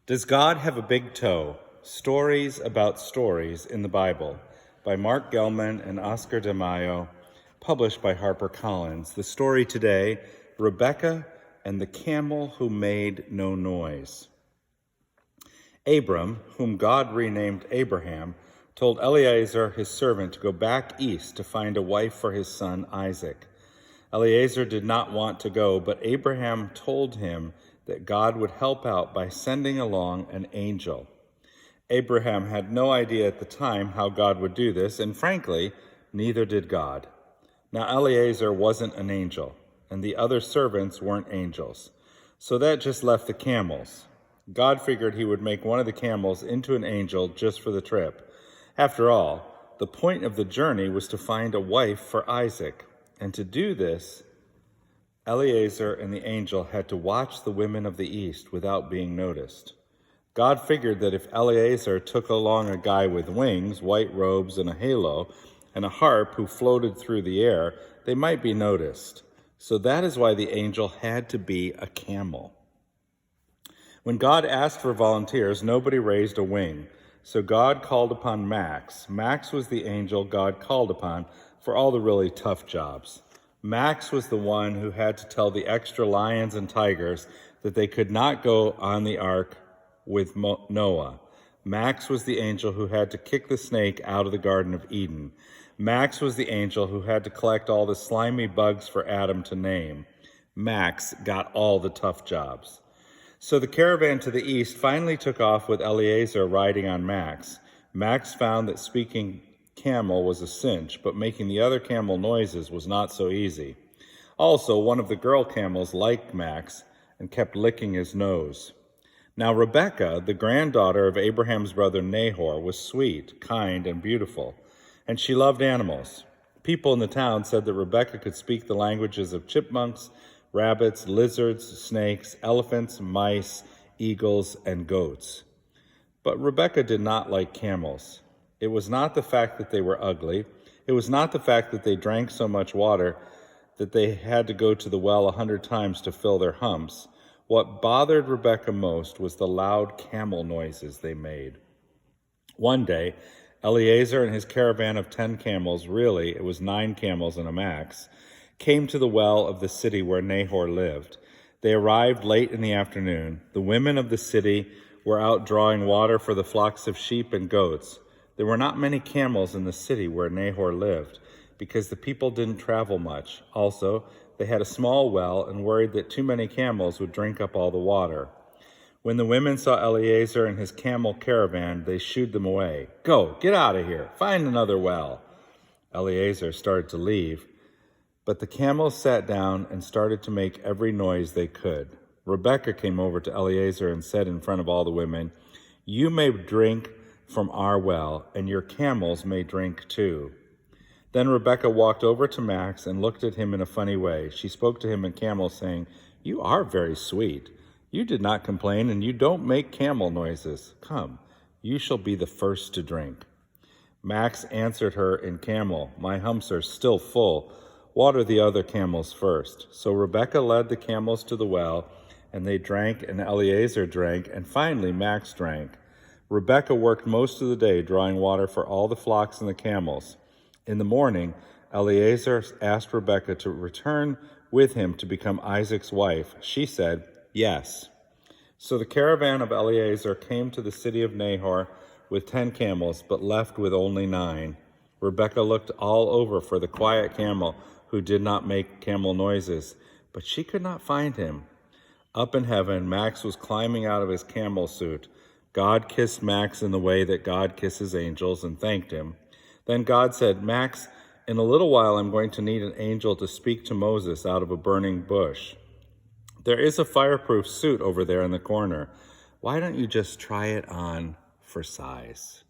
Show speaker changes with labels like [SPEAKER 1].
[SPEAKER 1] Does God Have a Big Toe? Stories about Stories in the Bible by Mark Gelman and Oscar de Mayo, published by HarperCollins. The story today, Rebecca and the Camel Who Made No Noise. Abram, whom God renamed Abraham, told Eliezer, his servant, to go back east to find a wife for his son Isaac. Eliezer did not want to go, but Abraham told him that God would help out by sending along an angel. Abraham had no idea at the time how God would do this, and frankly, neither did God. Now Eliezer wasn't an angel, and the other servants weren't angels. So that just left the camels. God figured he would make one of the camels into an angel just for the trip. After all, the point of the journey was to find a wife for Isaac. And to do this, Eliezer and the angel had to watch the women of the east without being noticed. God figured that if Eliezer took along a guy with wings, white robes, and a halo, and a harp who floated through the air, they might be noticed. So that is why the angel had to be a camel. When God asked for volunteers, nobody raised a wing. So God called upon Max. Max was the angel God called upon for all the really tough jobs. Max was the one who had to tell the extra lions and tigers that they could not go on the ark with Noah. Max was the angel who had to kick the snake out of the Garden of Eden. Max was the angel who had to collect all the slimy bugs for Adam to name. Max got all the tough jobs. So the caravan to the east finally took off with Eliezer riding on Max. Max found that speaking camel was a cinch, but making the other camel noises was not so easy. Also, one of the girl camels liked Max and kept licking his nose. Now Rebecca, the granddaughter of Abraham's brother Nahor, was sweet, kind, and beautiful, and she loved animals. People in the town said that Rebecca could speak the languages of chipmunks, rabbits, lizards, snakes, elephants, mice, eagles, and goats. But Rebecca did not like camels. It was not the fact that they were ugly. It was not the fact that they drank so much water that they had to go to the well 100 times to fill their humps. What bothered Rebecca most was the loud camel noises they made. One day, Eliezer and his caravan of 10 camels, really it was 9 camels and a Max, came to the well of the city where Nahor lived. They arrived late in the afternoon. The women of the city were out drawing water for the flocks of sheep and goats. There were not many camels in the city where Nahor lived, because the people didn't travel much. Also, they had a small well and worried that too many camels would drink up all the water. When the women saw Eliezer and his camel caravan, they shooed them away. "Go, get out of here, find another well." Eliezer started to leave, but the camels sat down and started to make every noise they could. Rebecca came over to Eliezer and said in front of all the women, "You may drink from our well, and your camels may drink too." Then Rebecca walked over to Max and looked at him in a funny way. She spoke to him in camel, saying, "You are very sweet. You did not complain, and you don't make camel noises. Come, you shall be the first to drink." Max answered her in camel, "My humps are still full. Water the other camels first." So Rebecca led the camels to the well, and they drank, and Eliezer drank, and finally Max drank. Rebecca worked most of the day drawing water for all the flocks and the camels. In the morning, Eliezer asked Rebecca to return with him to become Isaac's wife. She said, "Yes." So the caravan of Eliezer came to the city of Nahor with 10 camels, but left with only 9. Rebecca looked all over for the quiet camel who did not make camel noises, but she could not find him. Up in heaven, Max was climbing out of his camel suit. God kissed Max in the way that God kisses angels and thanked him. Then God said, "Max, in a little while I'm going to need an angel to speak to Moses out of a burning bush. There is a fireproof suit over there in the corner. Why don't you just try it on for size?"